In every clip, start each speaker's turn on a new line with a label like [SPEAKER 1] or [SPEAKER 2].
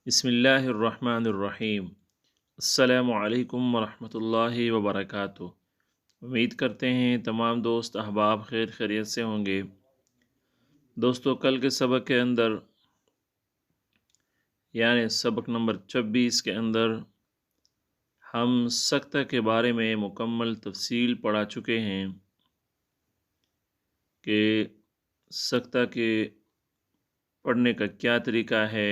[SPEAKER 1] بسم اللہ الرحمن الرحیم۔ السلام علیکم ورحمۃ اللہ وبرکاتہ۔ امید کرتے ہیں تمام دوست احباب خیر خیریت سے ہوں گے۔ دوستو، کل کے سبق کے اندر یعنی سبق نمبر 26 کے اندر ہم سکتہ کے بارے میں مکمل تفصیل پڑھا چکے ہیں کہ سکتہ کے پڑھنے کا کیا طریقہ ہے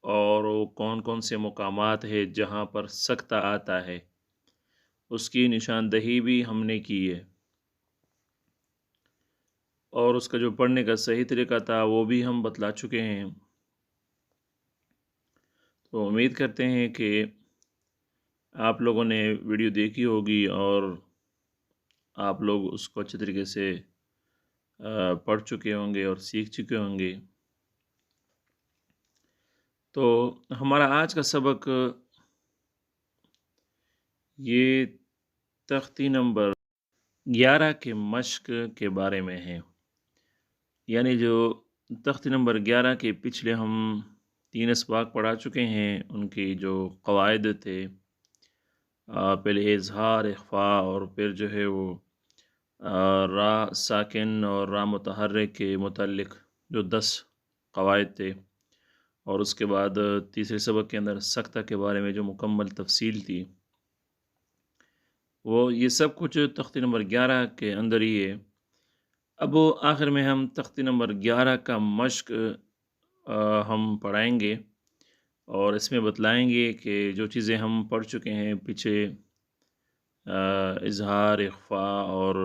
[SPEAKER 1] اور وہ کون کون سے مقامات ہیں جہاں پر سکتہ آتا ہے، اس کی نشاندہی بھی ہم نے کی ہے، اور اس کا جو پڑھنے کا صحیح طریقہ تھا وہ بھی ہم بتلا چکے ہیں۔ تو امید کرتے ہیں کہ آپ لوگوں نے ویڈیو دیکھی ہوگی اور آپ لوگ اس کو اچھے طریقے سے پڑھ چکے ہوں گے اور سیکھ چکے ہوں گے۔ تو ہمارا آج کا سبق یہ تختی نمبر 11 کے مشق کے بارے میں ہے، یعنی جو تختی نمبر 11 کے پچھلے ہم 3 اسباق پڑھا چکے ہیں، ان کی جو قواعد تھے، پہلے اظہار، اخفاء، اور پھر جو ہے وہ را ساکن اور را متحرک کے متعلق جو 10 قواعد تھے، اور اس کے بعد تیسرے سبق کے اندر سکتہ کے بارے میں جو مکمل تفصیل تھی، وہ یہ سب کچھ تختی نمبر 11 کے اندر ہی ہے۔ اب آخر میں ہم تختی نمبر 11 کا مشق ہم پڑھائیں گے اور اس میں بتلائیں گے کہ جو چیزیں ہم پڑھ چکے ہیں پیچھے، اظہار، اخفاء اور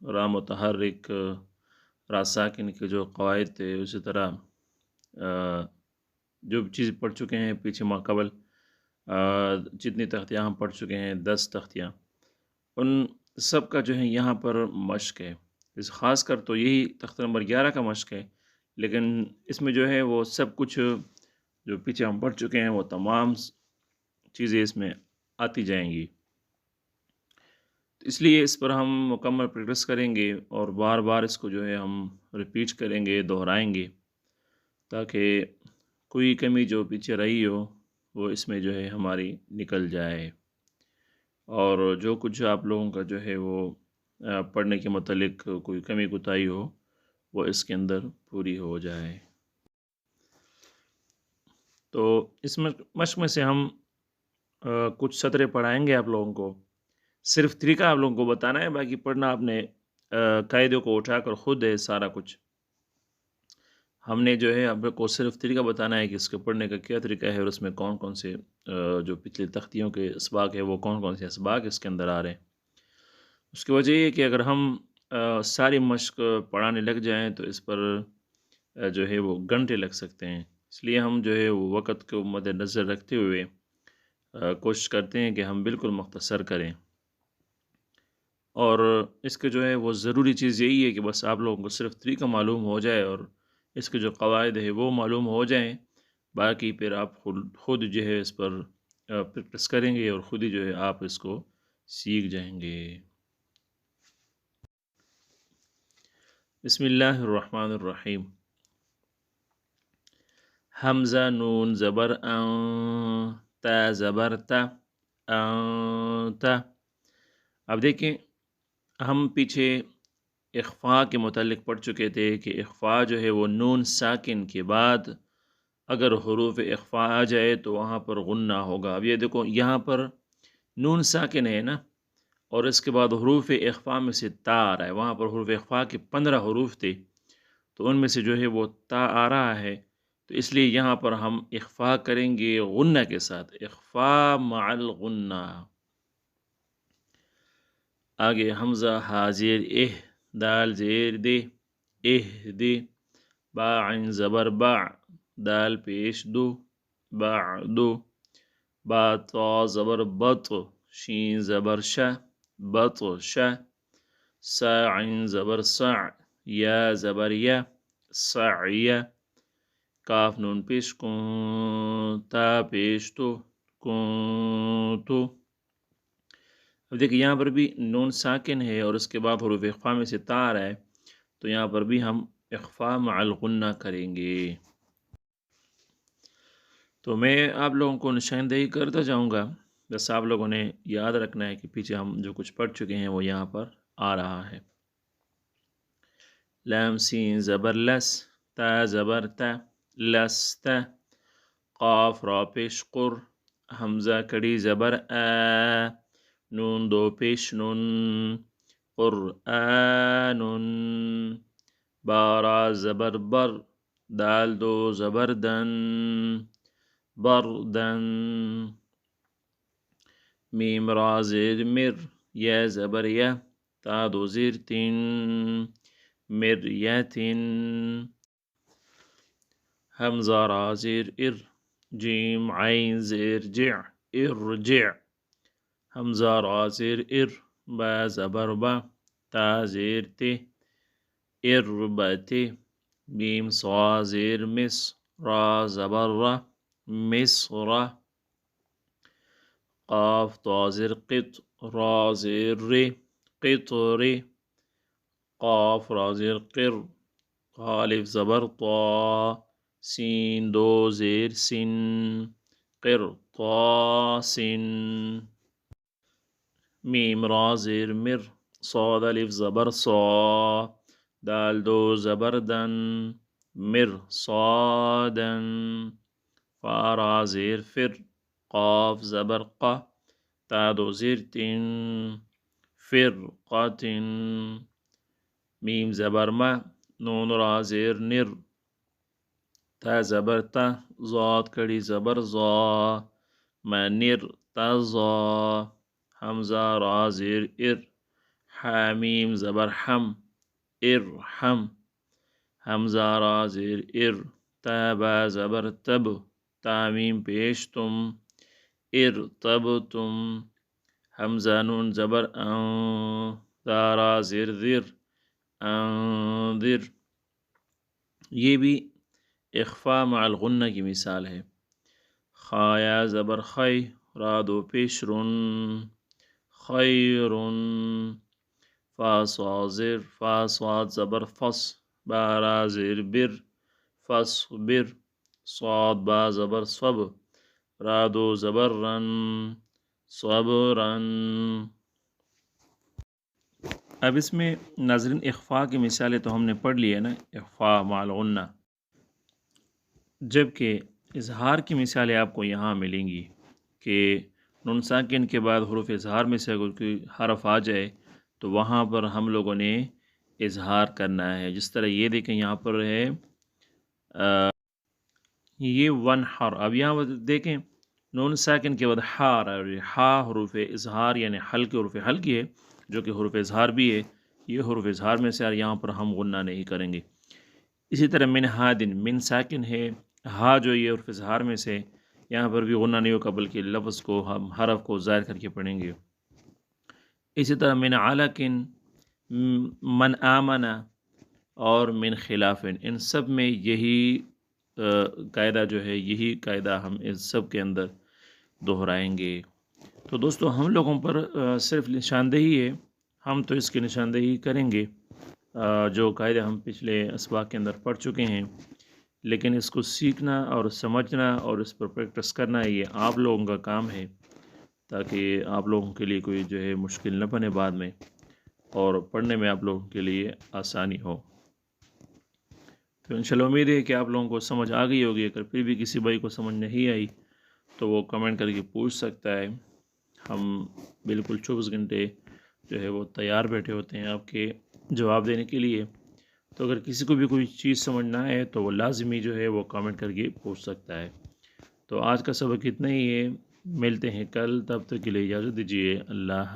[SPEAKER 1] را متحرک، را ساکن کے جو قواعد تھے، اسی طرح جو چیز پڑھ چکے ہیں پیچھے ماقبل، جتنی تختیاں ہم پڑھ چکے ہیں 10 تختیاں، ان سب کا جو ہے یہاں پر مشق ہے۔ اس خاص کر تو یہی تخت نمبر 11 کا مشق ہے، لیکن اس میں جو ہے وہ سب کچھ جو پیچھے ہم پڑھ چکے ہیں وہ تمام چیزیں اس میں آتی جائیں گی، اس لیے اس پر ہم مکمل پریکٹس کریں گے اور بار بار اس کو جو ہے ہم ریپیٹ کریں گے، دہرائیں گے، تاکہ کوئی کمی جو پیچھے رہی ہو وہ اس میں جو ہے ہماری نکل جائے، اور جو کچھ آپ لوگوں کا جو ہے وہ پڑھنے کے متعلق کوئی کمی کوتاہی ہو وہ اس کے اندر پوری ہو جائے۔ تو اس مشق میں سے ہم کچھ سطریں پڑھائیں گے آپ لوگوں کو، صرف طریقہ آپ لوگوں کو بتانا ہے، باقی پڑھنا آپ نے قاعدوں کو اٹھا کر خود ہے سارا کچھ۔ ہم نے جو ہے آپ کو صرف طریقہ بتانا ہے کہ اس کے پڑھنے کا کیا طریقہ ہے اور اس میں کون کون سے جو پچھلے تختیوں کے اسباق ہے وہ کون کون سے اسباق اس کے اندر آ رہے ہیں۔ اس کی وجہ یہ کہ اگر ہم ساری مشق پڑھانے لگ جائیں تو اس پر جو ہے وہ گھنٹے لگ سکتے ہیں، اس لیے ہم جو ہے وہ وقت کو مد نظر رکھتے ہوئے کوشش کرتے ہیں کہ ہم بالکل مختصر کریں، اور اس کے جو ہے وہ ضروری چیز یہی ہے کہ بس آپ لوگوں کو صرف طریقہ معلوم ہو جائے اور اس کے جو قواعد ہے وہ معلوم ہو جائیں، باقی پھر آپ خود جو ہے اس پر پریکٹس کریں گے اور خود ہی جو ہے آپ اس کو سیکھ جائیں گے۔ بسم اللہ الرحمن الرحیم۔ حمزہ، نون زبر ان، تا زبر تا، انت۔ اب دیکھیں، ہم پیچھے اخفاء کے متعلق پڑھ چکے تھے کہ اخفاء جو ہے وہ نون ساکن کے بعد اگر حروف اخفاء آ جائے تو وہاں پر غنہ ہوگا۔ اب یہ دیکھو، یہاں پر نون ساکن ہے نا، اور اس کے بعد حروف اخفاء میں سے تا آ رہا ہے، وہاں پر حروف اخفاء کے 15 حروف تھے، تو ان میں سے جو ہے وہ تا آ رہا ہے، تو اس لیے یہاں پر ہم اخفاء کریں گے غنہ کے ساتھ، اخفاء مع الغنہ۔ آگے حمزہ، ہا زیر اہ، دال زیر دے، اہ دے، با عین زبر با، دال پیش دو، بعدو، با تا زبر بط، شین زبر شا، بطش، سا عین زبر صع، یا زبر یا، صعی، کاف نون پیش کن، تا پیش تو، کنتو۔ اب دیکھیں یہاں پر بھی نون ساکن ہے اور اس کے بعد حروف اخفاء میں سے تا آ رہا ہے، تو یہاں پر بھی ہم اخفاء مع الغنہ کریں گے۔ تو میں آپ لوگوں کو نشاندہی کرتا جاؤں گا، بس آپ لوگوں نے یاد رکھنا ہے کہ پیچھے ہم جو کچھ پڑھ چکے ہیں وہ یہاں پر آ رہا ہے۔ لام سین زبر لس، تا زبر تا، لست، قاف را پیش قر، حمزہ کڑی زبر آ، نون دو پیش نن، قرآن، بارا زبر بر، دال دو زبر دن، بردن، میم را زیر مر، یا زبر یا، تا دو زیر تین، مریتن، حمزہ را زیر ار، جیم عین زیر جع، ارجع، حمزہ را زیر ار، با زبر با، تا زیر تے، اربت، میم صا زیر مس، را زبر را، مصر، قاف طا زیر قط، را زیر ر، قطر، قاف را زیر قر، قالف زبر طا، سین دو زیر سن، قرطاس، میم را زیر مر، صاد الف زبر صا، دال دو زبر دن، مرصادن، فا را زیر فر، قاف زبر قا، تا دو زیر تن، فرقتن، میم زبر ما، نون را زیر نر، تا زبر تا، ضاد کڑی زبر زا، منر تزا، حمزہ را زیر ار، حامیم زبر حم، ارحم، حمزہ را زیر ار، تا با زبر تب، تامیم پیش تم، ارتبتم، حمزہ نون زبر ان، دارا زیر ذر، انذر۔ یہ بھی اخفا مع الغنہ کی مثال ہے۔ خایا زبر خی، را دو پیش رن، خیرن، فا صا زر، فا صاد زبر فص، بارا زیر بر، فصبر، صاد با زبر صب، را دو زبر رن، صبرن۔ اب اس میں ناظرین اخفا کی مثالیں تو ہم نے پڑھ لی ہے نا، اخفا مع الغنہ، جبکہ اظہار کی مثالیں آپ کو یہاں ملیں گی کہ نون ساکن کے بعد حروف اظہار میں سے اگر کوئی حرف آ جائے تو وہاں پر ہم لوگوں نے اظہار کرنا ہے۔ جس طرح یہ دیکھیں یہاں پر ہے یہ ون حر، اب یہاں پر دیکھیں نون ساکن کے بعد ہا آ رہا ہے، ہا حروف اظہار یعنی ہلکے حروف ہلکی ہے جو کہ حروف اظہار بھی ہے، یہ حروف اظہار میں سے یہاں پر ہم غنہ نہیں کریں گے۔ اسی طرح من ہادن، من ساکن ہے، ہا جو یہ حرف اظہار میں سے یہاں پر بھی غنہ نہیں ہوگا بلکہ لفظ کو ہم حرف کو ظاہر کر کے پڑھیں گے۔ اسی طرح من علقن، من آمنا اور من خلافن، ان سب میں یہی قاعدہ جو ہے، یہی قاعدہ ہم اس سب کے اندر دہرائیں گے۔ تو دوستو ہم لوگوں پر صرف نشاندہی ہے، ہم تو اس کی نشاندہی کریں گے جو قاعدے ہم پچھلے اسباق کے اندر پڑھ چکے ہیں، لیکن اس کو سیکھنا اور سمجھنا اور اس پر پریکٹس کرنا یہ آپ لوگوں کا کام ہے، تاکہ آپ لوگوں کے لیے کوئی جو ہے مشکل نہ بنے بعد میں اور پڑھنے میں آپ لوگوں کے لیے آسانی ہو۔ تو انشاءاللہ امید ہے کہ آپ لوگوں کو سمجھ آ گئی ہوگی۔ اگر پھر بھی کسی بھائی کو سمجھ نہیں آئی تو وہ کمنٹ کر کے پوچھ سکتا ہے، ہم بالکل 24 گھنٹے جو ہے وہ تیار بیٹھے ہوتے ہیں آپ کے جواب دینے کے لیے۔ تو اگر کسی کو بھی کوئی چیز سمجھ نہ آئے تو وہ لازمی جو ہے وہ کمنٹ کر کے پوچھ سکتا ہے۔ تو آج کا سبق اتنا ہی ہے، ملتے ہیں کل، تب تک کے لیے اجازت دیجیے، اللہ حافظ۔